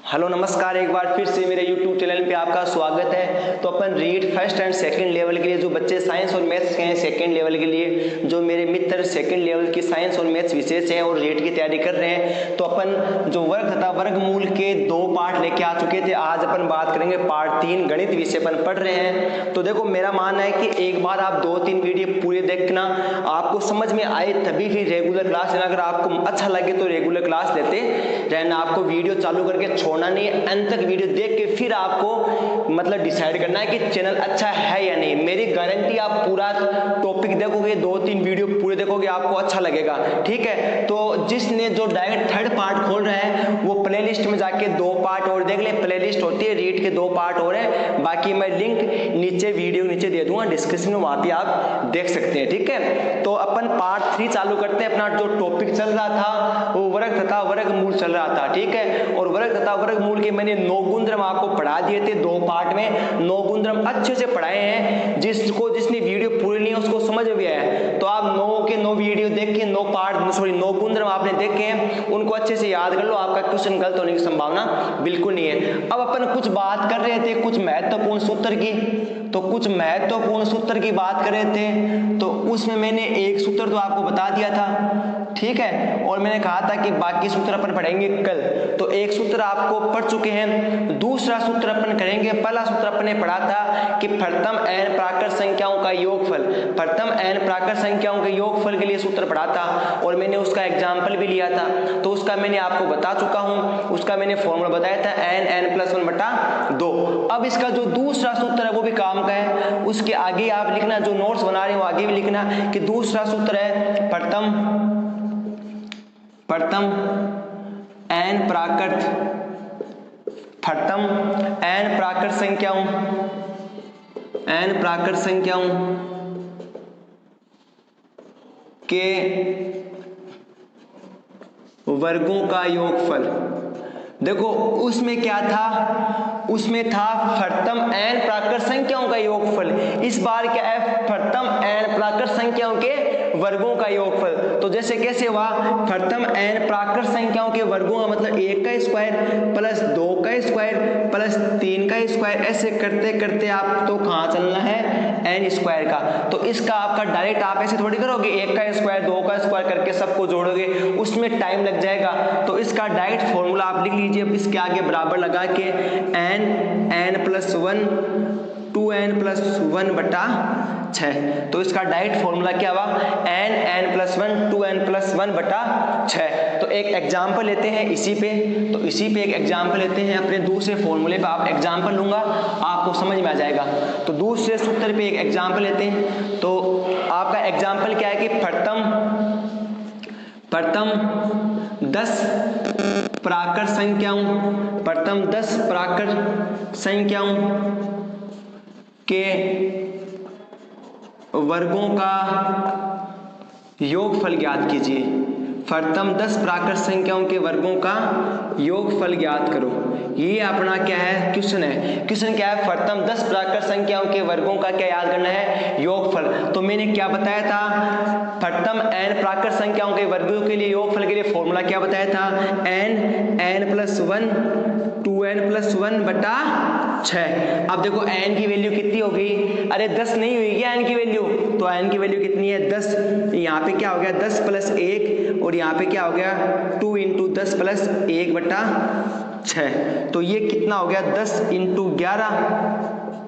Hello नमस्कार, एक बार फिर से मेरे YouTube चैनल पे आपका स्वागत है। तो अपन read first and second level के लिए जो बच्चे साइंस और मैथ्स के हैं सेकंड लेवल के लिए, जो मेरे मित्र सेकंड लेवल की साइंस और मैथ्स विशेष हैं और रीड की तैयारी कर रहे हैं, तो अपन जो वर्ग तथा वर्गमूल के 2 पार्ट लेके आ चुके थे। आज अपन बात करेंगे पार्ट 3 गणित विषय अपन पढ़ रहे हैं। तो देखो, मेरा मानना है कि एक बार आप 2-3 वीडियो पूरे देखना, आपको समझ में आए तभी फिर रेगुलर क्लास लेना। अगर आपको अच्छा लगे तो रेगुलर क्लास लेते रहना। आपको वीडियो चालू करके छोड़ना नहीं है, अंत तक वीडियो देख के फिर आपको मतलब डिसाइड करना है कि चैनल अच्छा है या नहीं। मेरी गारंटी, आप पूरा टॉपिक देखोगे, 2-3 वीडियो पूरे देखोगे, आपको अच्छा लगेगा। ठीक है, तो जिसने जो डायरेक्ट थर्ड पार्ट खोल रहा है वो प्लेलिस्ट में जाके 2 पार्ट और देख ले। प्लेलिस्ट होती है, रीड के 2 पार्ट और है। बाकी मैं लिंक नीचे वीडियो नीचे दे दूंगा डिस्क्रिप्शन में, वहां पे आप देख सकते हैं। ठीक है, तो अपन पार्ट 3 चालू करते हैं। अपना जो टॉपिक चल रहा था वो वर्ग तथा वर्गमूल चल रहा था। ठीक है, और वर्ग तथा वर्गमूल के मैंने 9 गुणधर्म आपको पढ़ा दिए थे 2 पार्ट में। 9 गुणधर्म अच्छे से पढ़ाए हैं। जिसने वीडियो पूरी नहीं है उसको समझ में आया है, तो आप 9 के 9 वीडियो देख के 9 गुणधर्म आपने देखे हैं, उनको अच्छे से याद कर लो। आपका क्वेश्चन गलत होने की संभावना बिल्कुल नहीं है। अब अपन कुछ बात कर रहे थे कुछ महत्वपूर्ण सूत्र की, तो कुछ महत्वपूर्ण सूत्र की बात कर रहे थे। तो उसमें मैंने एक सूत्र तो आपको बता दिया था, ठीक है, और मैंने कहा था कि बाकी सूत्र अपन पढ़ेंगे कल। तो एक सूत्र आपको पढ़ चुके हैं, दूसरा सूत्र अपन करेंगे। पहला सूत्र अपन ने पढ़ा था कि प्रथम n प्राकृत संख्याओं का योगफल, प्रथम n प्राकृत संख्याओं के योगफल के लिए सूत्र पढ़ा था, और मैंने उसका एग्जाम्पल भी लिया था। तो उसका मैंने आपको बता चुका हूं, उसका मैंने फॉर्मूला बताया था n+1/2। अब इसका जो दूसरा सूत्र है वो भी काम का है, उसके आगे आप लिखना, जो नोट्स बना रहे हो आगे भी लिखना कि दूसरा सूत्र है प्रथम n प्राकृत संख्याओं के वर्गों का योगफल। देखो उसमें क्या था, उसमें था प्रथम n प्राकृत संख्याओं का योगफल। इस बार क्या है, प्रथम n प्राकृत संख्याओं के वर्गों का योगफल। तो जैसे कैसे हुआ, प्रथम n प्राकृत संख्याओं के वर्गों का मतलब 1 का स्क्वायर प्लस 2 का स्क्वायर प्लस 3 का स्क्वायर, ऐसे करते करते आप तो कहाँ चलना है, n स्क्वायर का। तो इसका आपका डायरेक्ट आप ऐसे थोड़ी करोगे, 1 का स्क्वायर 2 का स्क्वायर करके सबको जोड़ोगे, उसमें टाइम लग जाएगा। तो इसका डायरेक्ट फॉर्मूला आप लिख लीजिए, इसके आगे बराबर लगा के n+1 2n+1/6। तो इसका डायरेक्ट फॉर्मूला क्या हुआ, n+1 2n+1/6। तो एक एग्जाम्पल लेते हैं इसी पे, तो इसी पे एक एग्जाम्पल लेते हैं, अपने दूसरे फॉर्मूले पे आप एग्जाम्पल लूंगा, आपको समझ में आ जाएगा। तो दूसरे सूत्र पे एक एग्जाम्पल लेते हैं। तो आपका एग्जाम्पल क्या है कि प्रथम 10 प्राकृत संख्याओं के वर्गों का योगफल ज्ञात कीजिए। प्रथम 10 प्राकृत संख्याओं के वर्गों का योगफल ज्ञात करो। ये अपना क्या है, क्वेश्चन है। क्वेश्चन क्या है, प्रथम 10 प्राकृत संख्याओं के वर्गों का क्या याद करना है, योगफल। तो मैंने क्या बताया था, प्रथम n प्राकृत संख्याओं के वर्गों के लिए योगफल के लिए फॉर्मूला क्या बताया था, n+1 2n+1/6। अब देखो n की वैल्यू कितनी हो गई, अरे 10 नहीं हुई क्या n की वैल्यू, तो n की वैल्यू कितनी है 10। यहाँ पे क्या हो गया 10 + 1, और यहाँ पे क्या हो गया 2 × 10 + 1/6। तो ये कितना हो गया 10 × 11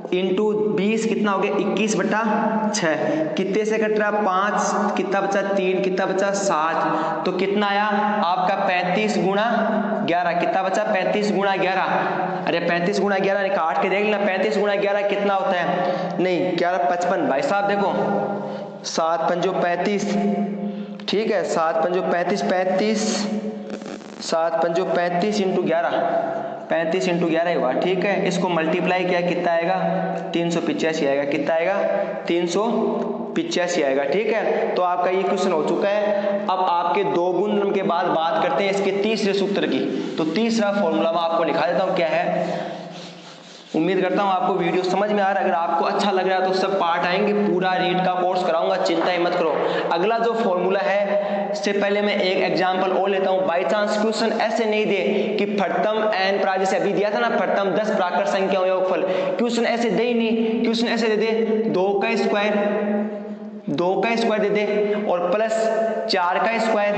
× 20 कितना हो गया 21/6। कितने से कट रहा 5, कितना बचा 3, कितना बचा 7। तो कितना आया आपका 35 × 11, कितना बचा 35 × 11। अरे 35 × 11 काट के देख लेना, 35 × 11 कितना होता है, नहीं 11 55। भाई साहब देखो 7 × 5 = 35, ठीक है, 7 × 5 = 35, 7 × 5 = 35 × 11, 35 × 11 हुआ। ठीक है, इसको मल्टीप्लाई किया कितना आएगा 385 आएगा, कितना आएगा 385 आएगा। ठीक है, तो आपका ये क्वेश्चन हो चुका है। अब आपके 2 गुणधर्म के बाद बात करते हैं इसके तीसरे सूत्र की। तो तीसरा फॉर्मूला मैं आपको लिखा देता हूँ क्या है। उम्मीद करता हूँ आपको वीडियो समझ में आ रहा है। अगर आपको अच्छा लग रहा है तो सब पार्ट आएंगे, पूरा रीड का कोर्स कराऊंगा, चिंता ही मत करो। अगला जो फॉर्मूला है इससे पहले मैं एक एग्जांपल और लेता हूं। बाय चांस क्वेश्चन ऐसे नहीं दे कि प्रथम n प्राक, जैसे अभी दिया था ना प्रथम 10 प्राकृत संख्याओं का योगफल, क्वेश्चन ऐसे दे ही नहीं। क्वेश्चन ऐसे दे दे 2 का स्क्वायर दे दे और प्लस 4 का स्क्वायर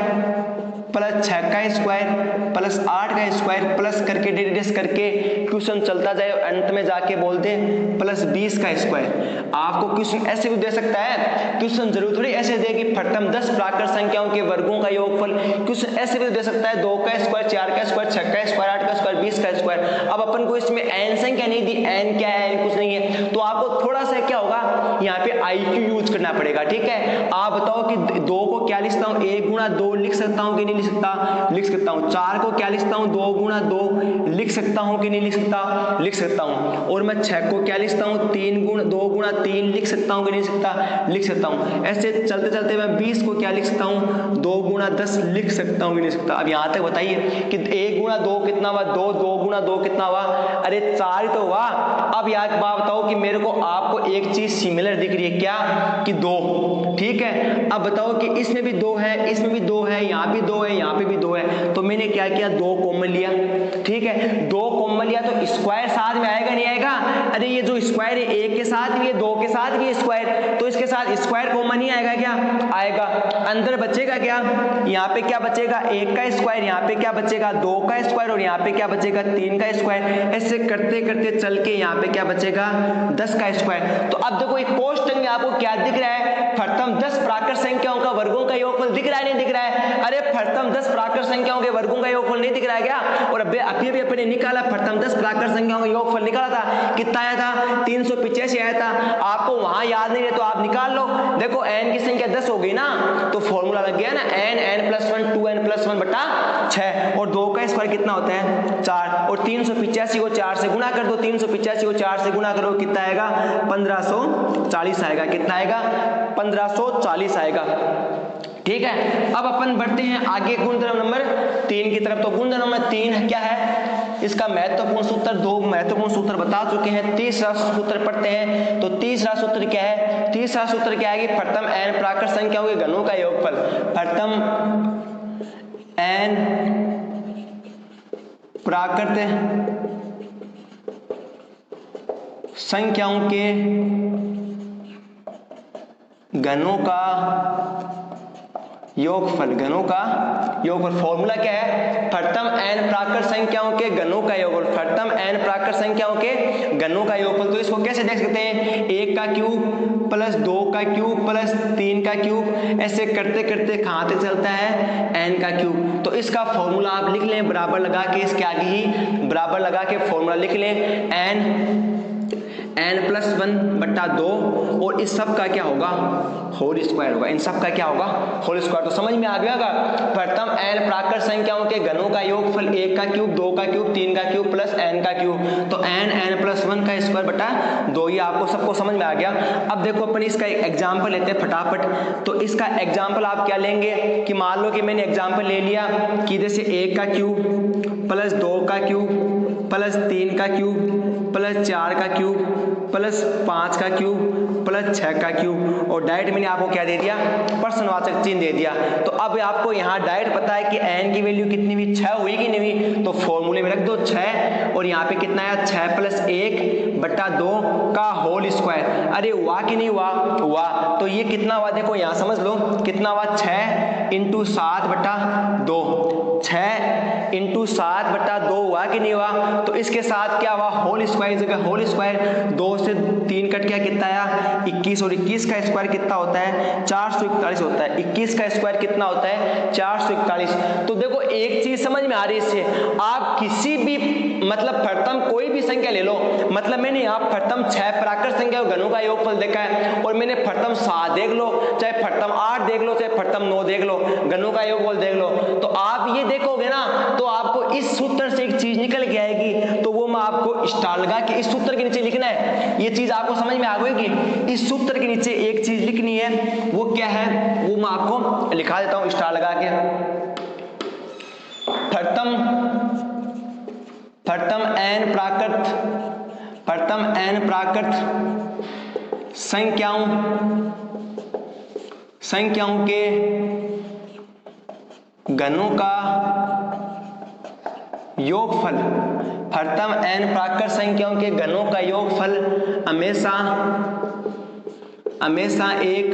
प्लस 6 का स्क्वायर प्लस 8 का स्क्वायर प्लस करके डिवाइड करके क्वेश्चन चलता जाए, अंत में जाके बोल दे प्लस 20 का स्क्वायर। आपको क्वेश्चन ऐसे भी दे सकता है, क्वेश्चन जरूर थोड़ी ऐसे दे कि प्रथम 10 प्राकृत संख्याओं के वर्गों का योगफल। क्वेश्चन ऐसे भी दे सकता है 2 का स्क्वायर 4 का स्क्वायर 6 का स्क्वायर 8 का स्क्वायर 20 का स्क्वायर। अब अपन को इसमें n संख्या नहीं दी, n क्या है, n कुछ नहीं है, तो आपको थोड़ा सा क्या होगा यहाँ पे IQ यूज करना पड़ेगा। ठीक है, आप बताओ कि 2 को क्या लिखता हूँ, 1 गुणा 2 लिख सकता हूँ कि नहीं लिख सकता हूँ। 4 को क्या लिखता हूँ, 2 गुणा 2 लिख सकता हूँ कि नहीं लिख सकता हूँ। और मैं 6 को क्या लिखता हूँ, 2 गुणा 3 लिख सकता हूँ कि नहीं लिख सकता हूँ। ऐसे चलते चलते मैं 20 को क्या लिख सकता हूँ, 2 गुणा 10 लिख सकता हूँ कि नहीं सकता। अब यहाँ तक बताइए कि 1 गुणा 2 कितना हुआ, 2 गुणा 2 कितना हुआ, अरे 4 ही तो हुआ। अब यार एक बात बताओ कि मेरे को आपको एक चीज सिमिलर दिख रही है, क्या कि 2। ठीक है, अब बताओ कि इसमें भी 2 है, इसमें भी 2 है, यहाँ भी 2 है, यहाँ पे भी 2 है, तो मैंने क्या किया 2 कॉमन लिया। ठीक है, 2 कॉमन लिया तो स्क्वायर साथ में आएगा नहीं आएगा, अरे ये जो स्क्वायर है 1 के साथ भी है 2 के साथ भी है स्क्वायर, तो इसके साथ स्क्वायर कॉमन ही आएगा, क्या आएगा, अंदर बचेगा क्या, यहाँ पे क्या बचेगा 1 का स्क्वायर, यहाँ पे क्या बचेगा 2 का स्क्वायर और यहाँ पे क्या बचेगा 3 का स्क्वायर। ऐसे करते करते चल के यहाँ पे क्या बचेगा 10 का स्क्वायर। तो अब देखो एक क्वेश्चन में आपको क्या दिख रहा है, प्रथम 10 प्राकृत संख्याओं का वर्गों का योगफल दिख रहा है नहीं दिख रहा है, अरे प्रथम 10 प्राकृत संख्याओं के वर्गों का योगफल नहीं दिख रहा है क्या। और अभी भी अपने निकाला प्रथम 10 प्राकृत संख्याओं का योगफल निकाला था, कितना आया था 385 आया था। आपको वहां याद नहीं है तो आप निकाल लो, देखो n की संख्या 10 हो गई ना, तो फॉर्मूला लग गया ना n+1 2n+1 बटा 6 और 2 का स्क्वायर कितना होता है 4 और 385 को 4 से गुणा कर दो, 385 को 4 से गुणा करो कितना आएगा 1540 आएगा, कितना आएगा 1540 आएगा। ठीक है, अब अपन बढ़ते हैं आगे गुणधर्म नंबर 3 की तरफ। तो गुणधर्म नंबर 3 क्या है, इसका महत्वपूर्ण सूत्र, 2 महत्वपूर्ण सूत्र बता चुके हैं, तीसरा सूत्र पढ़ते हैं। तो तीसरा सूत्र क्या है, तीसरा सूत्र क्या है कि प्रथम n प्राकृत संख्याओं के घनों का योगफल, प्रथम n प्राकृत संख्याओं के घनों का योगफल, घनों का योगफल। फॉर्मूला क्या है, प्रथम n प्राकृत संख्याओं के घनों का योगफल, प्रथम n प्राकृत संख्याओं के घनों का योगफल। तो इसको कैसे देख सकते हैं, 1 का क्यूब प्लस 2 का क्यूब प्लस 3 का क्यूब, ऐसे करते करते कहां तक चलता है n का क्यूब। तो इसका फॉर्मूला आप लिख लें बराबर लगा के, इसके आगे ही बराबर लगा के फॉर्मूला लिख लें, n+1 बटा 2 और इस सब का क्या होगा होल स्क्वायर होगा, इन सब का क्या होगा होल स्क्वायर। तो समझ में आ गया होगा, प्रथम n प्राकृत संख्याओं के घनों का योगफल 1 का क्यूब 2 का क्यूब 3 का क्यूब प्लस n का क्यूब, तो n+1 का स्क्वायर बटा 2, ये आपको सबको समझ में आ गया। अब देखो अपन इसका एक एग्जाम्पल लेते हैं फटाफट। तो इसका एग्जाम्पल आप क्या लेंगे कि मान लो कि मैंने एग्जाम्पल ले लिया कि जैसे 1 का क्यूब प्लस 2 का क्यूब प्लस 3 का क्यूब प्लस 4 का क्यूब प्लस 5 का क्यूब प्लस 6 का क्यूब, और डायरेक्ट मैंने आपको क्या दे दिया प्रश्नवाचक चिन्ह दे दिया। तो अब आपको यहाँ डायरेक्ट पता है कि n की वैल्यू कितनी हुई 6 हुई कि नहीं हुई, तो फॉर्मूले में रख दो 6 और यहाँ पे कितना आया 6 प्लस 1 बटा 2 का होल स्क्वायर। अरे हुआ कि नहीं हुआ, हुआ। तो ये कितना हुआ देखो यहाँ समझ लो कितना हुआ 6 × 7 बटा 2, 6 × 7 बटा 2 हुआ कि नहीं हुआ। तो इसके साथ क्या हुआ होल स्क्वायर, जगह होल स्क्वायर 2 से 3 कट गया, कितना आया 21 और 21 का स्क्वायर कितना होता है 441 होता है, 21 का स्क्वायर कितना होता है 441। तो देखो एक चीज समझ में आ रही है इससे, आप किसी भी मतलब प्रथम कोई भी संख्या ले लो, मतलब मैंने यहाँ प्रथम 6 प्राकृत संख्या घनों का योगफल देखा है और मैंने प्रथम 7 देख लो, चाहे प्रथम 8 देख लो, चाहे प्रथम 9 देख लो, घनों का योगफल देख लो, तो आप ये देखोगे ना तो आपको इस सूत्र से एक चीज निकल के आएगी। तो वो मैं आपको स्टार लगा के इस सूत्र के नीचे लिखना है, ये चीज आपको समझ में आ गई कि इस सूत्र के नीचे एक चीज लिखनी है, वो क्या है वो मैं आपको लिखा देता हूं स्टार लगा के। प्रथम n प्राकृत संख्याओं के घनों का योगफल, प्रथम n प्राकृत संख्याओं के घनों का योगफल हमेशा एक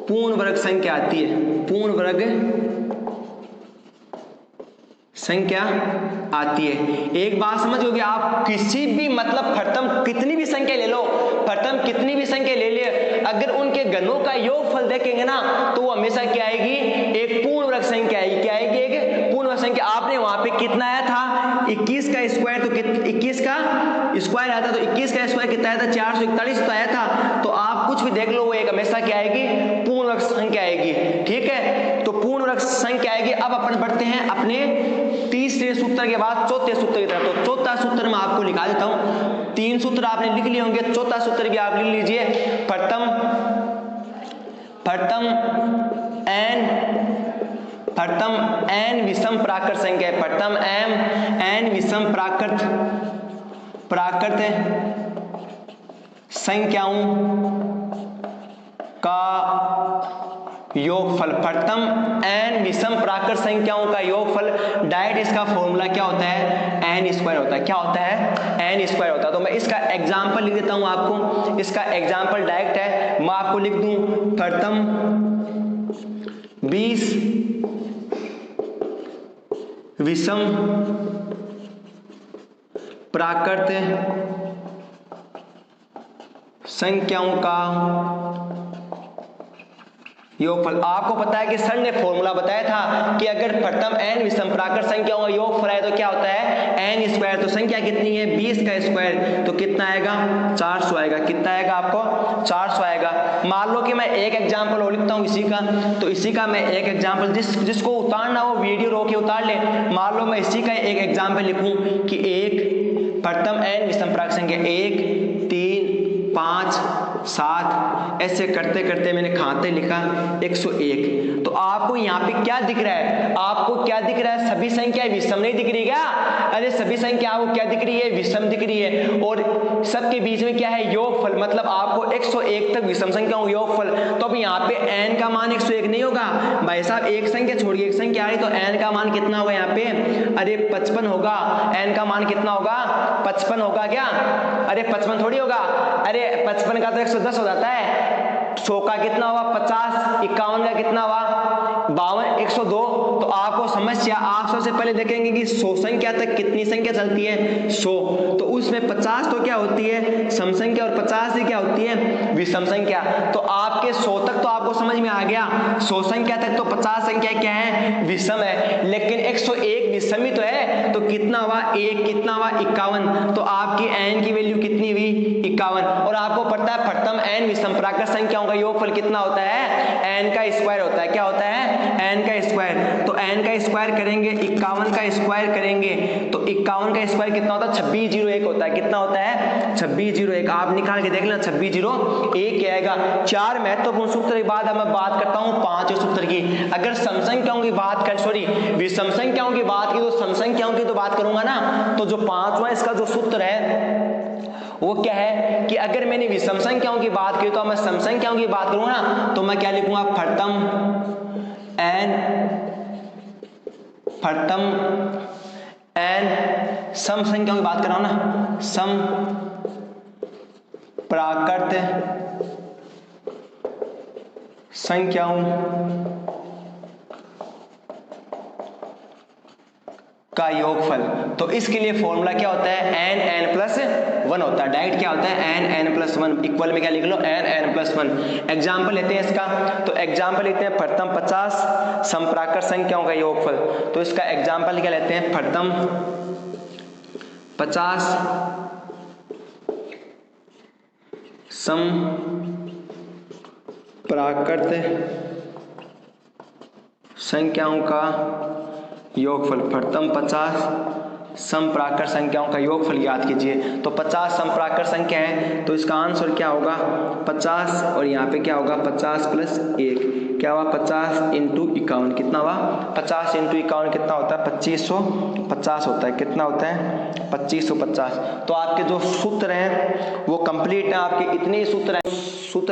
पूर्ण वर्ग संख्या आती है, पूर्ण वर्ग संख्या आती है। एक बात समझ होगी, आप किसी भी मतलब प्रथम कितनी भी संख्या ले लो, प्रथम कितनी भी संख्या ले ले, अगर उनके घनों का योगफल देखेंगे ना तो वो हमेशा क्या आएगी, एक पूर्ण वर्ग संख्या आएगी। क्या आएगी, एक पूर्ण वर्ग संख्या। आपने वहां पे कितना आया था, 21 का स्क्वायर, तो 21 का स्क्वायर आया था, तो 21 का स्क्वायर कितना आया था, 441 तो आया था। तो आप कुछ भी देख लो, वो एक हमेशा क्या आएगी, पूर्ण वर्ग संख्या आएगी। ठीक है, तो पूर्ण वर्ग संख्या आएगी। अब अपन बढ़ते हैं अपने तीसरे सूत्र के बाद चौथे सूत्र की तरफ। तो चौथा सूत्र मैं आपको लिखा देता हूं, 3 सूत्र आपने लिख लिए होंगे, चौथा सूत्र भी आप लिख लीजिए। प्रथम n विषम प्राकृत संख्या है, प्रथम n विषम प्राकृत संख्याओं का योगफल, प्रथम n विषम प्राकृत संख्याओं का योगफल। डायरेक्ट इसका फॉर्मूला क्या होता है, n स्क्वायर होता है। क्या होता है, n स्क्वायर होता है। तो मैं इसका एग्जांपल लिख देता हूं आपको, इसका एग्जांपल डायरेक्ट है, मैं आपको लिख दूं, प्रथम 20 विषम प्राकृत संख्याओं का योगफल। आपको पता है कि सर ने फॉर्मूला बताया था कि अगर प्रथम n विषम प्राकृत संख्याओं का योगफल है तो क्या होता है, n स्क्वायर। तो संख्या कितनी है, 20 का स्क्वायर, तो कितना आएगा, 400 आएगा। कितना आएगा आपको, 400 आएगा। मान लो कि मैं एक एग्जांपल और लिखता हूं इसी का, तो इसी का मैं एक एग्जांपल, जिसको उतारना हो वीडियो रोक के उतार ले। मान लो मैं इसी का एक एग्जांपल लिखूं कि एक प्रथम n विषम प्राकृत संख्या 1 3 5 7 ऐसे करते करते मैंने खाते लिखा 101। तो आपको यहाँ पे क्या दिख रहा है, आपको क्या दिख रहा है, सभी संख्या विषम नहीं दिख रही क्या, अरे सभी संख्या आपको क्या दिख रही है, विषम दिख रही है। और सबके बीच में क्या है, योगफल, मतलब आपको 101 तक विषम संख्याओं का योगफल। तो अब यहाँ पे n का मान 101 नहीं होगा भाई साहब, एक संख्या छोड़िए एक संख्या आ रही, तो n का मान कितना होगा यहाँ पे, अरे 55 होगा। n का मान कितना होगा, 55 होगा। क्या, अरे 55 थोड़ी होगा, अरे 55 का तो 110 हो जाता है। 100 का कितना हुआ, 50, 51 का कितना हुआ, 52, 102। तो आपको समस्या, आप सबसे पहले देखेंगे कि 100 संख्या तक कितनी संख्या चलती है, 100। तो उसमें 50 तो क्या होती है, सम संख्या, और 50 ही क्या होती है, विषम संख्या। तो आपके 100 तक तो आपको समझ में आ गया, 100 संख्या तक तो 50 संख्या क्या है, विषम है। लेकिन 101 विषम ही तो है, तो कितना हुआ, 1 कितना हुआ, 51। तो आपकी n की वैल्यू कितनी हुई, 51। और आपको पता है प्रथम n विषम प्राकृत संख्याओं का योगफल कितना होता है, n का स्क्वायर होता है। क्या होता है, n का स्क्वायर। तो n का स्क्वायर करेंगे, 51 का स्क्वायर करेंगे, तो 51 का स्क्वायर कितना होता है, 2601 होता है। कितना होता है, 2601। आप निकाल के देख लेना, 2601 क्या आएगा। 4 महत्वपूर्ण सूत्र के बाद अब मैं बात करता हूं 5वें सूत्र की। अगर सम संख्याओं की बात कर, सॉरी विषम संख्याओं की बात की, तो सम संख्याओं की तो बात करूंगा ना। तो जो 5वां इसका जो सूत्र है वो क्या है कि अगर मैंने विषम संख्याओं की बात की, तो मैं सम संख्याओं की बात करूंगा ना, तो मैं क्या लिखूंगा, प्रथम n सम संख्याओं की बात कर रहा हूं ना, सम प्राकृत संख्याओं का योगफल। तो इसके लिए फॉर्मूला क्या होता है, n+1 होता है। डायरेक्ट क्या होता है, n+1 इक्वल में क्या लिख लो, n+1। एग्जाम्पल लेते हैं इसका, तो एग्जाम्पल लेते हैं प्रथम 50 समप्राकृत संख्याओं का योगफल। तो इसका एग्जाम्पल क्या लेते हैं, प्रथम 50 समप्राकृत संख्याओं का योगफल। प्रथम 50 समप्राकृत संख्याओं का योगफल ज्ञात कीजिए। तो 50 समप्राकृत संख्या है, तो इसका आंसर क्या होगा, 50, और यहाँ पे क्या होगा, 50 + 1 क्या हुआ, 50 × 51 कितना हुआ, 50 × 51 कितना होता है, 2550 होता है। कितना होता है, 2550। तो आपके जो सूत्र हैं वो कंप्लीट है, आपके इतने ही सूत्र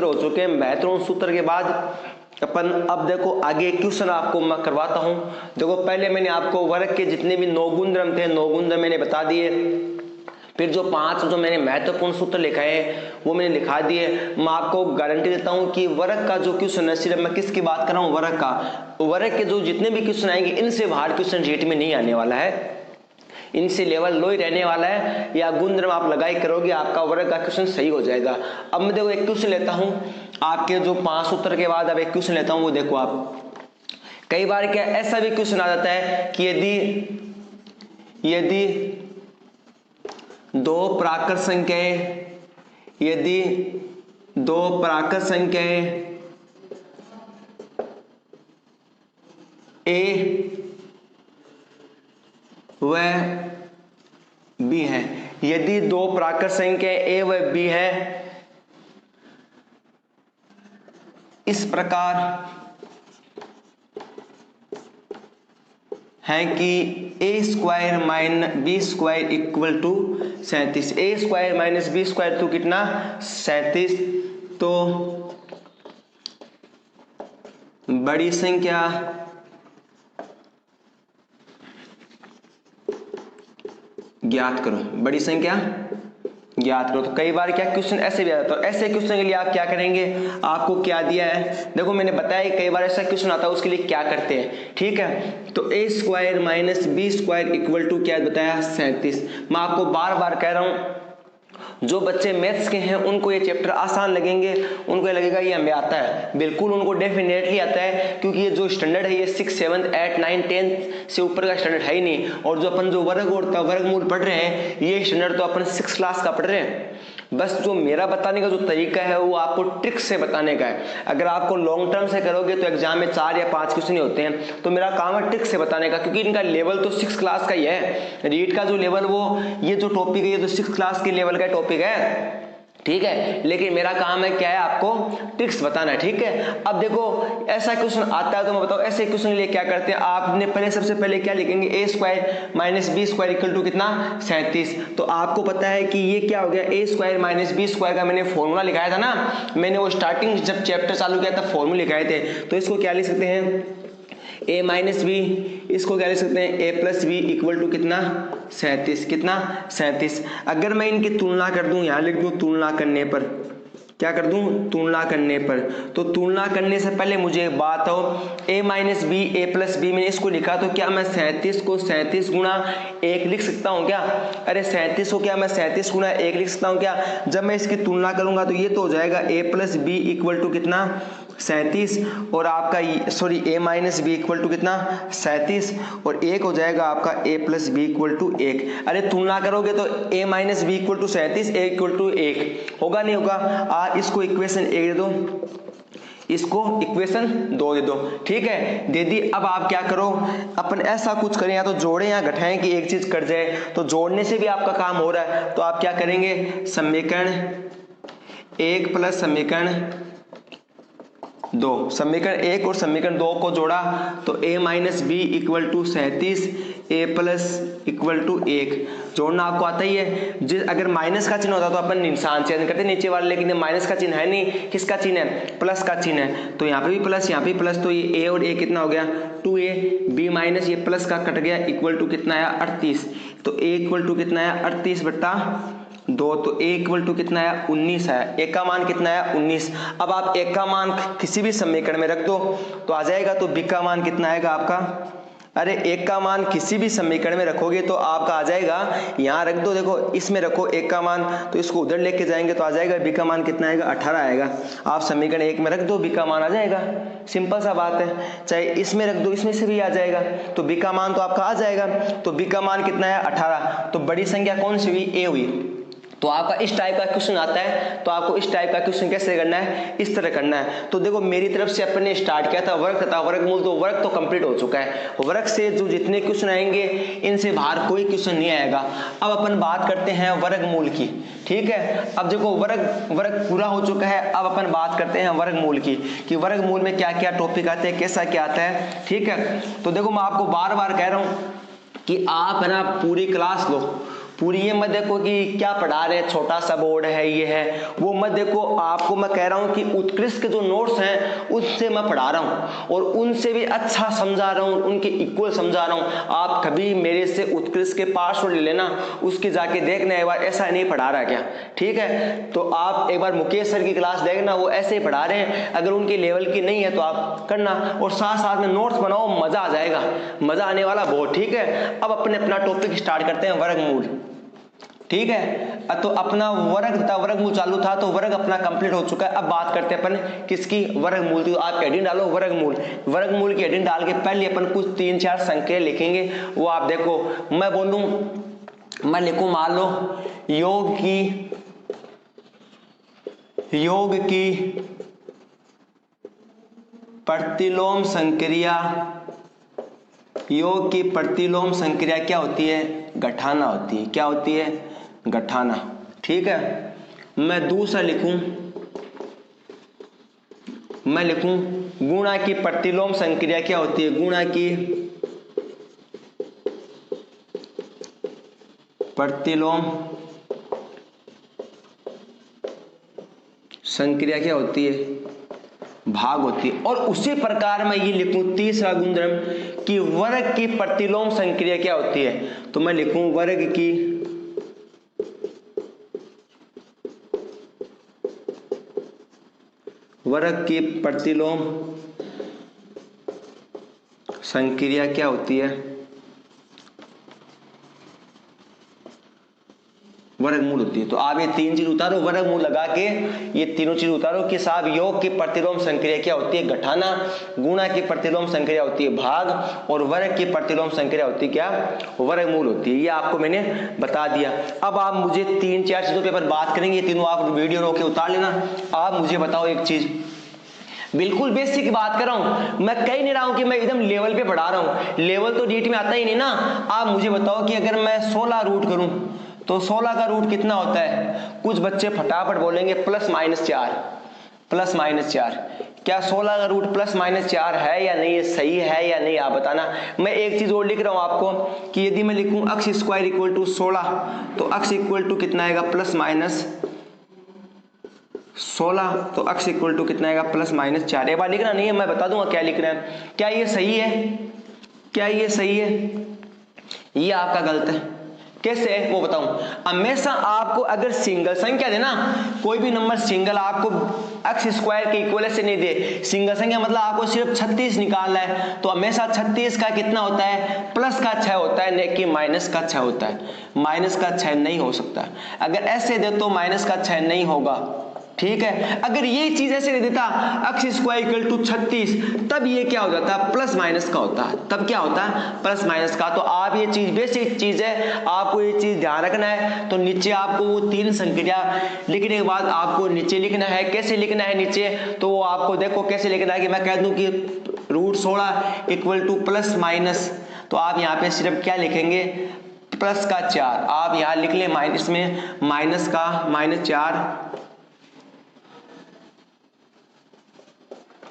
हो चुके हैं। महत्वपूर्ण सूत्र के बाद अपन अब देखो आगे क्वेश्चन आपको मैं करवाता हूं। देखो पहले मैंने आपको वर्ग के जितने भी 9 गुणधर्म थे 9 गुणधर्म मैंने बता दिए, फिर जो 5 जो मैंने महत्वपूर्ण सूत्र लिखा है वो मैंने लिखा दिए। मैं आपको गारंटी देता हूं कि वर्ग का जो क्वेश्चन है, सिर्फ मैं किसकी बात कर रहा हूं, वर्ग का, वर्ग के जो जितने भी क्वेश्चन आएंगे इनसे बाहर क्वेश्चन रीट में नहीं आने वाला है, इनसे लेवल लो ही रहने वाला है, या गुणधर्म आप लगाई करोगे आपका वर्ग का क्वेश्चन सही हो जाएगा। अब मैं देखो एक क्वेश्चन लेता हूं आपके जो 5 सूत्र के बाद, अब एक क्वेश्चन लेता हूं, वो देखो आप, कई बार क्या ऐसा भी क्वेश्चन आ जाता है कि यदि दो प्राकृत संख्याएं ए व बी है, यदि दो प्राकृत संख्या ए व बी है, इस प्रकार है कि A square minus B square equal to 37। A square minus B square तो कितना 37। तो बड़ी संख्या ज्ञात करो, बड़ी संख्या ज्ञात करो। तो कई बार क्या क्वेश्चन ऐसे भी आता है, तो ऐसे क्वेश्चन के लिए आप क्या करेंगे, आपको क्या दिया है, देखो मैंने बताया कई बार ऐसा क्वेश्चन आता है उसके लिए क्या करते हैं, ठीक है। तो A square minus B square equal to क्या बताया 37। मैं आपको बार बार कह रहा हूं जो बच्चे मैथ्स के हैं उनको ये चैप्टर आसान लगेंगे, उनको ये लगेगा ये हमें आता है, बिल्कुल उनको डेफिनेटली आता है, क्योंकि ये जो स्टैंडर्ड है ये 6, 7, 8, 9, 10 से ऊपर का स्टैंडर्ड है ही नहीं। और जो अपन जो वर्ग और वर्गमूल पढ़ रहे हैं ये स्टैंडर्ड तो अपन 6 क्लास का पढ़ रहे हैं। बस जो मेरा बताने का जो तरीका है वो आपको ट्रिक से बताने का है। अगर आपको लॉन्ग टर्म से करोगे तो एग्जाम में 4 या 5 क्वेश्चन ही होते हैं, तो मेरा काम है ट्रिक से बताने का, क्योंकि इनका लेवल तो 6 क्लास का ही है। रीड का जो लेवल वो ये जो टॉपिक है ये तो 6 क्लास के लेवल का टॉपिक है, ठीक है। लेकिन मेरा काम है क्या है, आपको ट्रिक्स बताना है, ठीक है। अब देखो ऐसा क्वेश्चन आता है तो मैं बताऊं ऐसे क्वेश्चन के लिए क्या करते हैं, आपने पहले सबसे पहले क्या लिखेंगे, A square minus B square equal to कितना 37। तो आपको पता है कि ये क्या हो गया, ए स्क्वायर माइनस बी स्क्वायर का मैंने फॉर्मूला लिखाया था ना, मैंने वो स्टार्टिंग जब चैप्टर चालू किया था फॉर्मूले लिखाए थे। तो इसको क्या लिख सकते हैं, ए माइनस बी, इसको क्या लिख सकते हैं ए प्लस बी इक्वल टू कितना 37, कितना 37। अगर मैं इनकी तुलना कर दूं, यहां लिख दूं तुलना करने पर, क्या कर दूं तुलना करने पर, तो तुलना करने से पहले मुझे एक बात हो, a minus b a plus b मैंने इसको लिखा, तो क्या मैं 37 को 37 गुणा 1 लिख सकता हूं क्या, अरे 37 को क्या मैं 37 गुणा 1 लिख सकता हूं क्या। जब मैं इसकी तुलना करूंगा तो ये तो हो जाएगा a plus b equal to कितना 37, और आपका sorry a minus b equal to कितना 37, और एक हो जाएगा आपका a plus b equal to 1। अरे तुलना करोगे तो a minus b equal to 37 a equal to 1 होगा नहीं होगा। आप इसको इक्वेशन 1 दे दो, इसको इक्वेशन 2 दे दो, ठीक है, दे दी। अब आप क्या करो, अपन ऐसा कुछ करें, या तो जोड़ें या घटाएं कि एक चीज कट जाए, तो जोड़ने से भी आपका काम हो रहा है। तो आप क्या करेंगे, समीकरण 1 प्लस समीकरण 2, समीकरण 1 और समीकरण 2 को जोड़ा तो a minus b equal to 37, a plus equal to 1 जोड़ना आपको आता ही है। अगर माइनस का चिन्ह होता तो अपन निशान चेंज करते नीचे वाले, लेकिन माइनस का चिन्ह है नहीं, किसका चिन्ह है, प्लस का चिन्ह है, तो यहाँ पे भी प्लस यहाँ पे भी प्लस, तो ये a और a कितना हो गया 2a, b माइनस ये प्लस का कट गया इक्वल टू कितना आया 38, तो a इक्वल टू कितना आया 38 बट्टा 2, तो a इक्वल टू कितना है 19 है, a का मान कितना है 19। अब आप a का मान किसी भी समीकरण में रख दो तो आ जाएगा, तो b का मान कितना आएगा आपका, अरे एक का मान किसी भी समीकरण में रखोगे तो आपका आ जाएगा, यहाँ रख दो, देखो इसमें रखो एक का मान, तो इसको उधर लेके जाएंगे तो आ जाएगा बी का मान कितना आएगा 18 आएगा। आप समीकरण 1 में रख दो बी का मान आ जाएगा, सिंपल सा बात है। चाहे इसमें रख दो इसमें से भी आ जाएगा, तो बी का मान तो आपका आ जाएगा। तो बी का मान कितना है 18, तो बड़ी संख्या कौन सी हुई, ए हुई। तो आपका इस टाइप का क्वेश्चन आता है, तो आपको इस टाइप का क्वेश्चन कैसे करना है, इस तरह करना है। तो देखो मेरी तरफ से अपन ने स्टार्ट किया था वर्ग तथा वर्गमूल, तो वर्ग तो कंप्लीट हो चुका है। वर्ग से जो जितने क्वेश्चन आएंगे इनसे बाहर कोई क्वेश्चन नहीं आएगा। अब अपन बात करते हैं वर्गमूल की, ठीक है। अब देखो वर्ग पूरा हो चुका है, अब अपन बात करते हैं वर्गमूल की, कि वर्गमूल में क्या क्या टॉपिक आते हैं, कैसा क्या आता है, ठीक है। तो देखो मैं आपको बार बार कह रहा हूं कि आप है ना पूरी क्लास लो, पूरी ये मत देखो कि क्या पढ़ा रहे हैं, छोटा सा बोर्ड है ये है वो मत देखो। आपको मैं कह रहा हूँ कि उत्कृष्ट के जो नोट्स हैं उससे मैं पढ़ा रहा हूँ और उनसे भी अच्छा समझा रहा हूँ, उनके इक्वल समझा रहा हूँ। आप कभी मेरे से उत्कृष्ट के पासवर्ड ले लेना, उसके जाके देखना एक बार ऐसा नहीं पढ़ा रहा क्या, ठीक है। तो आप एक बार मुकेश सर की क्लास देखना, वो ऐसे ही पढ़ा रहे हैं। अगर उनके लेवल की नहीं है तो आप करना और साथ साथ में नोट्स बनाओ, मजा आ जाएगा, मजा आने वाला बहुत, ठीक है। अब अपना टॉपिक स्टार्ट करते हैं, वर्गमूल, ठीक है। तो अपना वर्ग था, वर्गमूल चालू था तो वर्ग अपना कंप्लीट हो चुका है। अब बात करते हैं अपन किसकी, वर्गमूल की। तो आप हेडिंग डालो वर्गमूल, वर्गमूल की हेडिंग डाल के पहले अपन कुछ 3-4 संख्या लिखेंगे। वो आप देखो, मैं बोलूं, मैं लिखूं मान लो योग की प्रतिलोम संक्रिया, योग की प्रतिलोम संक्रिया क्या होती है, गठाना होती है। क्या होती है, गठाना, ठीक है। मैं दूसरा लिखूं, मैं लिखूं गुणा की प्रतिलोम संक्रिया क्या होती है, गुणा की प्रतिलोम संक्रिया क्या होती है, भाग होती है। और उसी प्रकार मैं ये लिखूं तीसरा गुणधर्म कि वर्ग की प्रतिलोम संक्रिया क्या होती है। तो मैं लिखूं वर्ग की प्रतिलोम संक्रिया क्या होती है, वर्गमूल होती है। तो आप ये 3 चीज उतारो, वर्गमूल लगा के ये तीनों चीज उतारो कि साहब योग की प्रतिलोम संक्रिया क्या होती है, गठाना, गुणा की प्रतिलोम संक्रिया होती है भाग, और वर्ग की प्रतिलोम संक्रिया होती है क्या, वर्गमूल होती है। ये आपको मैंने बता दिया। अब आप मुझे 3-4 चीजों के ऊपर बात करेंगे, तीनों आप वीडियो रोक के उतार लेना। आप मुझे बताओ एक चीज, बिल्कुल बेसिक बात कर रहा हूं, मैं कह नहीं रहा हूं कि मैं एकदम लेवल पे पढ़ा रहा हूं, लेवल तो नीट में आता ही नहीं ना। आप मुझे बताओ कि अगर मैं 16 रूट करूं तो 16 का रूट कितना होता है। कुछ बच्चे फटाफट बोलेंगे +-4, +-4। क्या 16 का रूट +-4 है या नहीं, सही है या नहीं, आप बताना। मैं एक चीज और लिख रहा हूं आपको कि यदि मैं लिखूं x² = 16 तो x इक्वल टू कितना आएगा, +-16। तो x इक्वल टू कितना आएगा, +-4। एक बार लिखना नहीं है, मैं बता दूंगा क्या लिखना है। क्या ये सही है, क्या ये सही है, ये आपका गलत है। कैसे है वो बताऊं। हमेशा आपको अगर सिंगल संख्या देना, कोई भी नंबर सिंगल आपको x² के इक्वल से नहीं दे, सिंगल संख्या मतलब आपको सिर्फ 36 निकालना है, तो हमेशा 36 का कितना होता है, प्लस का 6 होता है, नहीं कि माइनस का 6 होता है। माइनस का 6 नहीं हो सकता। अगर ऐसे दे तो माइनस का 6 नहीं होगा, ठीक है। अगर ये चीज ऐसे दे देता x² = 36, तब ये क्या हो जाता है, +-, का होता है। तब क्या होता है, +-। का। तो आप ये चीज बेसिक चीज है, आपको ये चीज ध्यान रखना है। तो नीचे आपको वो 3 संख्या लिखने के बाद आपको नीचे लिखना है। कैसे लिखना है नीचे, तो वो आपको देखो कैसे लिखना है कि मैं कह दूं कि √16 = +-। तो आप यहाँ पे सिर्फ क्या लिखेंगे, प्लस का 4 आप यहाँ लिख ले, माइनस में माइनस का -4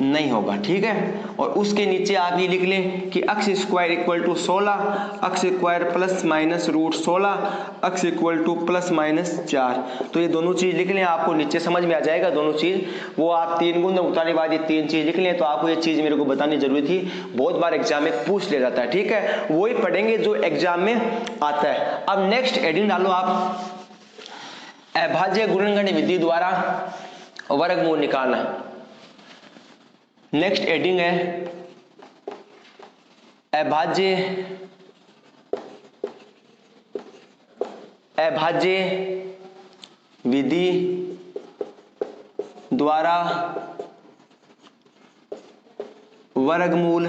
नहीं होगा, ठीक है। और उसके नीचे आप ये लिख लें कि x² = 16, x² +-√16, x equal to +-4। तो ये दोनों चीज लिख लें, आपको नीचे समझ में आ जाएगा दोनों चीज। वो आप 3 गुण उतारने के बाद ये 3 चीज लिख लें। तो आपको ये चीज मेरे को बतानी जरूरी थी, बहुत बार एग्जाम में पूछ लिया जाता है, ठीक है। वही पढ़ेंगे जो एग्जाम में आता है। अब नेक्स्ट हेडिंग डालो आप, अभाज्य गुणनखंड विधि द्वारा वर्गमूल निकालना। नेक्स्ट हेडिंग है अभाज्य विधि द्वारा वर्गमूल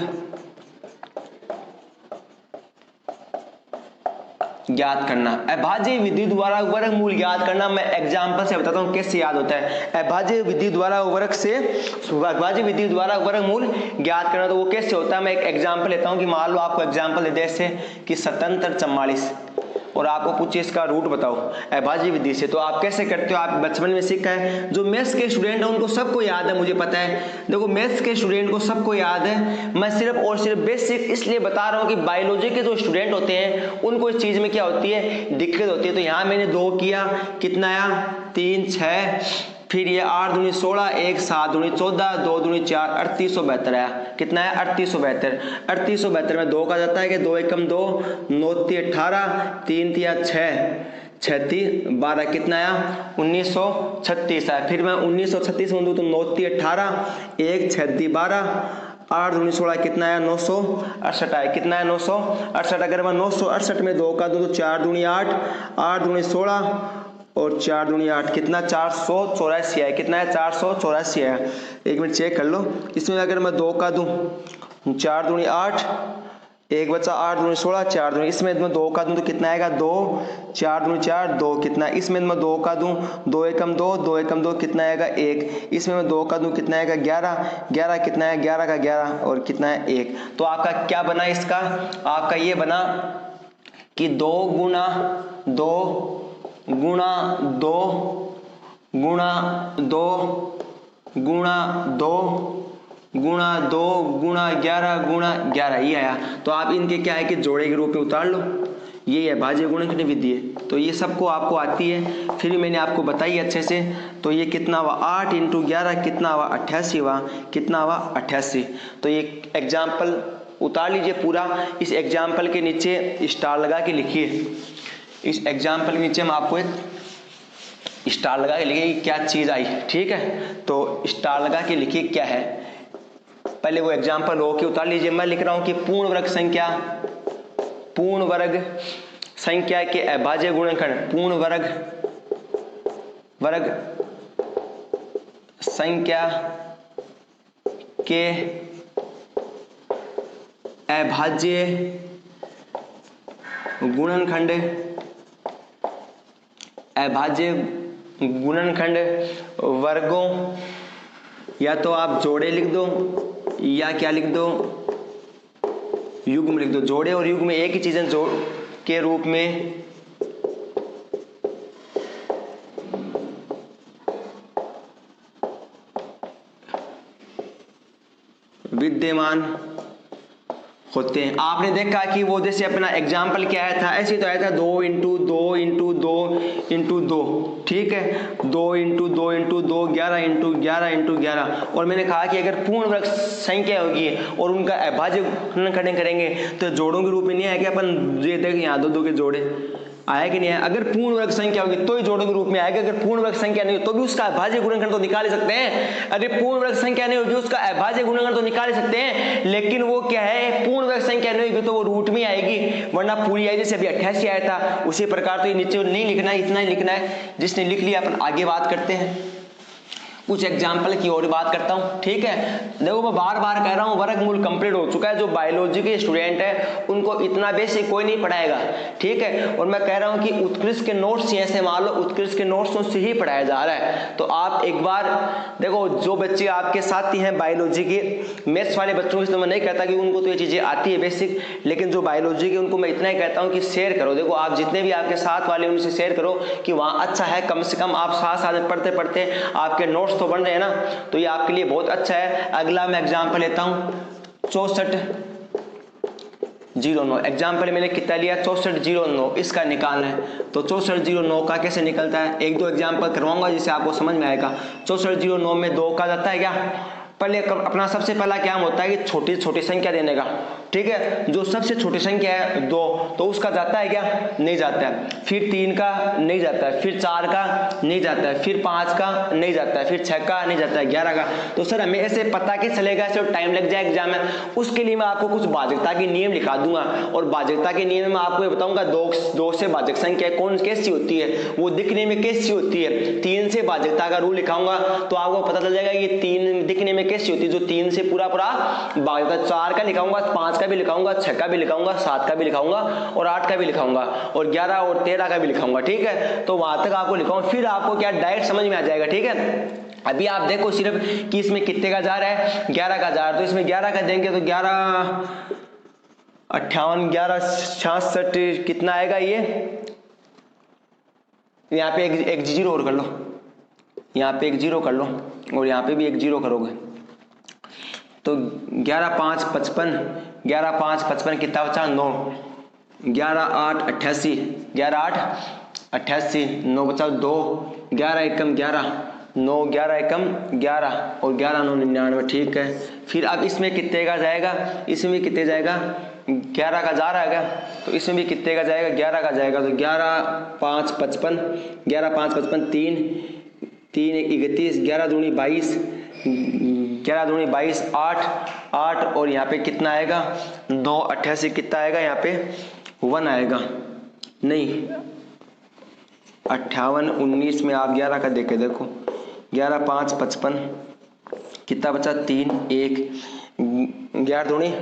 ज्ञात करना। अभाज्य विधि द्वारा वर्गमूल ज्ञात करना, मैं एग्जांपल से बताता हूं कैसे याद होता है। अभाज्य विधि द्वारा वर्गमूल ज्ञात करना, तो वो कैसे होता है, मैं एक एग्जांपल लेता हूं कि मान लो आपको एग्जांपल दे दे ऐसे कि 77 44 और आपको पूछे इसका रूट बताओ अभाज्य विधि से, तो आप कैसे करते हो? आप बचपन में सीखा है। जो मैथ्स के स्टूडेंट है उनको सबको याद है, मुझे पता है। देखो मैथ्स के स्टूडेंट को सबको याद है, मैं सिर्फ और सिर्फ बेसिक इसलिए बता रहा हूँ कि बायोलॉजी के जो स्टूडेंट होते हैं उनको इस चीज में क्या होती है, दिक्कत होती है। तो यहाँ मैंने 2 किया, कितना आया 3 6, फिर ये 8 दूनी 16, 1 7 दूनी 14, 2 दूनी 4, 3872 आया। कितना है 3872। 3872 में 2 का जाता है कि 2 एकम 2, 9 3 18, 3 3 6, 6 3 12, कितना आया 1936 आया। फिर मैं 1936 में दूँ तो 9 3 18, 1 6 3 12, 8 दूनी 16, कितना आया 968 आया। कितना है 968। अगर मैं 968 में 2 का दूँ तो 4 दूनी 8, 8 दूनी 16 और 4 दूनी 8, कितना 484 है। कितना है 484 है। एक मिनट चेक कर लो। इसमें अगर मैं 2 का दूं 4 दूनी 8, एक बचा 8 दूनी 16, 4 दूनी, इसमें मैं 2 का दूं तो कितना आएगा 2, 4 दूनी 4, 2, कितना, इसमें मैं 2 का दूं 2 एकम 2, 2 एकम 2, कितना आएगा 1, इसमें मैं 2 का दूं कितना आएगा 11, 11 कितना है 11 का 11 और कितना है 1। तो आपका क्या बना, इसका आपका ये बना कि 2 गुना 2 गुणा 2 गुणा 2 गुणा 2 गुणा 2 गुणा 11 गुणा 11, ये आया। तो आप इनके क्या है कि जोड़े के रूप में उतार लो, ये है भाज्य गुणन की विधि है। तो ये सबको आपको आती है, फिर मैंने आपको बताई अच्छे से। तो ये कितना हुआ 8 × 11, कितना हुआ 88 हुआ। कितना हुआ 88। तो ये एग्जाम्पल उतार लीजिए पूरा। इस एग्जाम्पल के नीचे स्टार लगा के लिखिए। इस एग्जाम्पल के नीचे हम आपको एक स्टार लगा के लिखिए क्या चीज आई, ठीक है। तो स्टार लगा के लिखिए क्या है। पहले वो एग्जाम्पल रो के उतार लीजिए। मैं लिख रहा हूं कि पूर्ण वर्ग संख्या के अभाज्य गुणनखंड, पूर्ण वर्ग संख्या के अभाज्य गुणनखंड, अभाज्य गुणनखंड वर्गों, या तो आप जोड़े लिख दो या क्या लिख दो, युग्म लिख दो। जोड़े और युग्म में एक ही चीजें जोड़ के रूप में विद्यमान होते हैं। आपने देखा कि वो जैसे अपना एग्जाम्पल क्या आया था, ऐसे तो आया था 2 × 2 × 2 × 2, ठीक है। 2 × 2 × 2, 11 × 11 × 11। और मैंने कहा कि अगर पूर्ण वर्ग संख्या होगी और उनका अभाज्य गुणनखंड करेंगे तो जोड़ों के रूप में नहीं आएगा। अपन ये देख यहाँ 2 2 के जोड़े आया कि नहीं है। अगर पूर्ण वर्ग संख्या होगी तो ही जोड़ों के रूप में आएगा। अगर पूर्ण वर्ग संख्या नहीं हो तो भी उसका अभाज्य गुणनखंड तो निकाल ही सकते हैं। अगर पूर्ण वर्ग संख्या नहीं होगी उसका अभाज्य गुणनखंड तो निकाल ही सकते हैं, लेकिन वो क्या है, पूर्ण वर्ग संख्या नहीं होगी तो वो रूट में आएगी, वरना पूरी आएगी। जैसे अभी 88 आया था उसी प्रकार तो ये नीचे नहीं लिखना है, इतना ही लिखना है। जिसने लिख लिया अपन आगे बात करते हैं, कुछ एग्जाम्पल की और बात करता हूं, ठीक है। देखो मैं बार बार कह रहा हूं वर्गमूल कंप्लीट हो चुका है। जो बायोलॉजी के स्टूडेंट है उनको इतना बेसिक कोई नहीं पढ़ाएगा, ठीक है। और मैं कह रहा हूं कि उत्कृष्ट के नोट्स ऐसे मान लो उत्कृष्ट के नोट्स से ही पढ़ाया जा रहा है। तो आप एक बार देखो, जो बच्चे आपके साथी हैं बायोलॉजी के, मैथ्स वाले बच्चों की तो मैं नहीं कहता कि उनको तो ये चीजें आती है बेसिक, लेकिन जो बायोलॉजी के उनको मैं इतना ही कहता हूं कि शेयर करो। देखो आप जितने भी आपके साथ वाले उनसे शेयर करो कि वहां अच्छा है, कम से कम आप साथ साथ पढ़ते पढ़ते आपके नोट्स तो बन रहे हैं ना, तो ये आपके लिए बहुत अच्छा है। अगला मैं एग्जांपल लेता हूं 6409। एग्जांपल मैंने कितना लिया 6409, इसका निकालना है। तो 6409 का कैसे निकलता है, एक दो एग्जांपल करवाऊंगा जिससे आपको समझ में आएगा। 6409 में 2 का जाता है क्या, पहले अपना सबसे पहला क्या होता है कि छोटी छोटी संख्या देने का, ठीक है। जो सबसे छोटी संख्या है 2, तो उसका जाता है क्या, नहीं जाता है। फिर 3 का नहीं जाता है, फिर 4 का नहीं जाता है, फिर 5 का नहीं जाता है, फिर 6 का नहीं जाता है, 11 का। तो सर हमें ऐसे पता कैसे चलेगा, ऐसे टाइम लग जाए एग्जाम में। उसके लिए मैं आपको कुछ भाजकता के नियम लिखा दूंगा, और भाजकता के नियम में आपको ये बताऊंगा 2 से भाजक संख्या कौन कैसी होती है, वो दिखने में कैसी होती है। 3 से भाजकता का रूल लिखाऊंगा तो आपको पता चल जाएगा कि 3 दिखने में कैसी होती है, जो 3 से पूरा भाजकता। 4 का लिखाऊंगा, 5 का भी लिखाऊंगा, 6 का भी लिखाऊंगा, 7 का भी लिखाऊंगा और 8 का भी लिखाऊंगा और 11 और 13 का भी लिखाऊंगा, ठीक है। तो वहां तक आपको लिखाऊंगा, फिर आपको क्या डायरेक्ट समझ में आ जाएगा, ठीक है। अभी आप देखो सिर्फ कि इसमें कितने का जा रहा है, 11 का जा रहा है। तो इसमें 11 का देंगे तो 11 58 11 66 कितना आएगा, ये यहाँ पे एक जीरो और कर लो, यहाँ पे एक जीरो कर लो और यहाँ पे भी एक जीरो करोगे तो 11 5 55, 11 5 55 कितना बचा 9, 11 8 88, 11 8 88, 9 बचा 2, 11 एकम 11, 9 11 एकम 11 और 11 9 99, ठीक है। फिर अब इसमें कितने का जाएगा, इसमें कितने जाएगा 11 का जा रहा है क्या, तो इसमें भी कितने का जाएगा 11 का जाएगा, तो 11 5 55, 11 5 55 3 3 31, 11 दूनी 22, 11 दूनी 22, 8 8 और यहाँ पे कितना आएगा 9 88, कितना आएगा यहाँ पे 1 आएगा, नहीं 58 19 में आप 11 का देखे देखो, 11 5 55 कितना बचा 3 1, 11 दूनी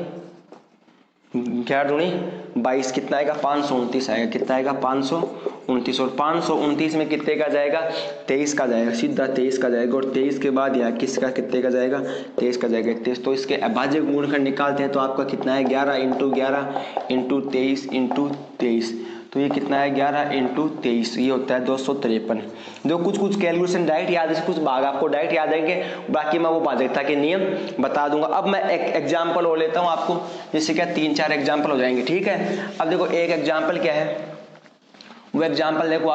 22 कितना आएगा 529 आएगा, कितना आएगा 529 और 529 में कितने का जाएगा 23 का जाएगा, सीधा 23 का जाएगा और 23 के बाद यहाँ किसका कितने का जाएगा 23 का जाएगा 23। तो इसके अभाज्य गुणनखंड निकालते हैं तो आपका कितना है 11 × 11 × 23 × 23, तो ये कितना है 11 × 23, ये होता है 253। जो कुछ कैलकुलेशन डायरेक्ट याद है, कुछ भाग आपको डायरेक्ट याद आएंगे, बाकी मैं वो भाजकता के नियम बता दूंगा। अब मैं एक एग्जाम्पल और लेता हूँ आपको, जिससे क्या 3-4 एग्जाम्पल हो जाएंगे, ठीक है। अब देखो एक एग्जाम्पल क्या है, वो एग्जाम्पल देखो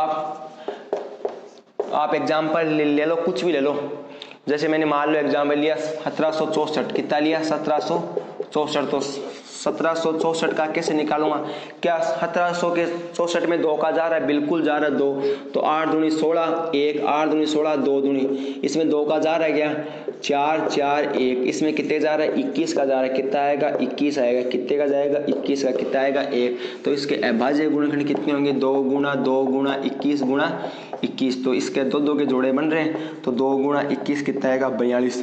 आप एग्जाम्पल ले लो, कुछ भी ले लो। जैसे मैंने मान लो एग्जाम्पल लिया 1764, कितना लिया 1764, तो 1764 का कैसे निकालूंगा, क्या 1764 में 2 का जा रहा है, बिल्कुल जा रहा है 2, तो 8 दूनी 16 1, 8 दूनी 16 2 दूनी, इसमें 2 का जा रहा है क्या 4 4 1, इसमें कितने जा रहा है 21 का जा रहा है, कितना आएगा 21 आएगा, कितने का जाएगा 21 का, कितना आएगा 1। तो इसके अभाज्य गुणनखंड कितने होंगे 2 × 2 × 21 × 21, तो इसके 2 के जोड़े बन रहे हैं, तो 2 × 21 कितना आएगा 42।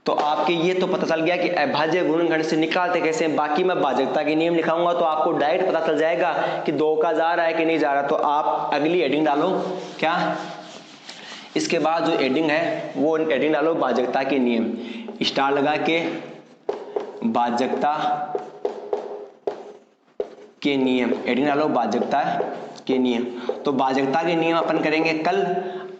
तो आपके ये तो पता चल गया कि अभाज्य गुणनखंड से निकालते कैसे हैं। बाकी मैं भाजकता के नियम लिखाऊंगा तो आपको डायरेक्ट पता चल जाएगा कि 2 का जा रहा है कि नहीं जा रहा। तो आप अगली हेडिंग डालो, क्या इसके बाद जो हेडिंग है वो हेडिंग डालो भाजकता के नियम, स्टार लगा के भाजकता के नियम, हेडिंग डालो भाजकता के नियम। तो भाजकता के नियम अपन करेंगे कल।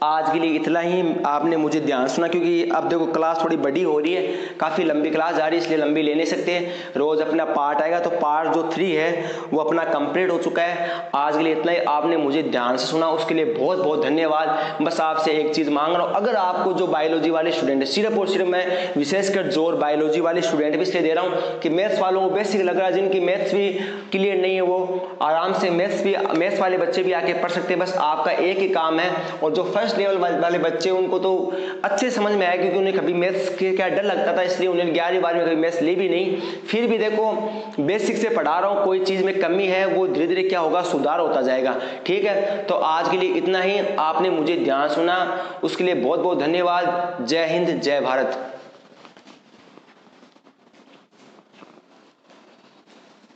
आज के लिए इतना ही, आपने मुझे ध्यान सुना, क्योंकि अब देखो क्लास थोड़ी बड़ी हो रही है, काफ़ी लंबी क्लास जा रही है, इसलिए लंबी ले नहीं सकते। रोज़ अपना पार्ट आएगा, तो पार्ट जो 3 है वो अपना कंप्लीट हो चुका है। आज के लिए इतना ही, आपने मुझे ध्यान से सुना उसके लिए बहुत बहुत धन्यवाद। बस आपसे एक चीज़ मांग रहा हूँ, अगर आपको जो बायोलॉजी वाले स्टूडेंट है, सिर्फ और सिर्फ मैं विशेषकर जोर बायोलॉजी वाले स्टूडेंट भी इसलिए दे रहा हूँ कि मैथ्स वालों को बेसिक लग रहा है, जिनकी मैथ्स भी क्लियर नहीं है वो आराम से मैथ्स वाले बच्चे भी आके पढ़ सकते हैं। बस आपका एक ही काम है, और जो फर्स्ट लेवल वाले बच्चे उनको तो अच्छे समझ में आया, क्योंकि उन्हें कभी मैथ्स के क्या डर लगता था, इसलिए उन्हें 11वीं 12वीं में कभी मैथ्स ली भी नहीं। फिर भी देखो बेसिक से पढ़ा रहा हूँ, कोई चीज़ में कमी है वो धीरे धीरे क्या होगा सुधार होता जाएगा, ठीक है। तो आज के लिए इतना ही, आपने मुझे ध्यान सुना उसके लिए बहुत बहुत धन्यवाद। जय हिंद, जय भारत।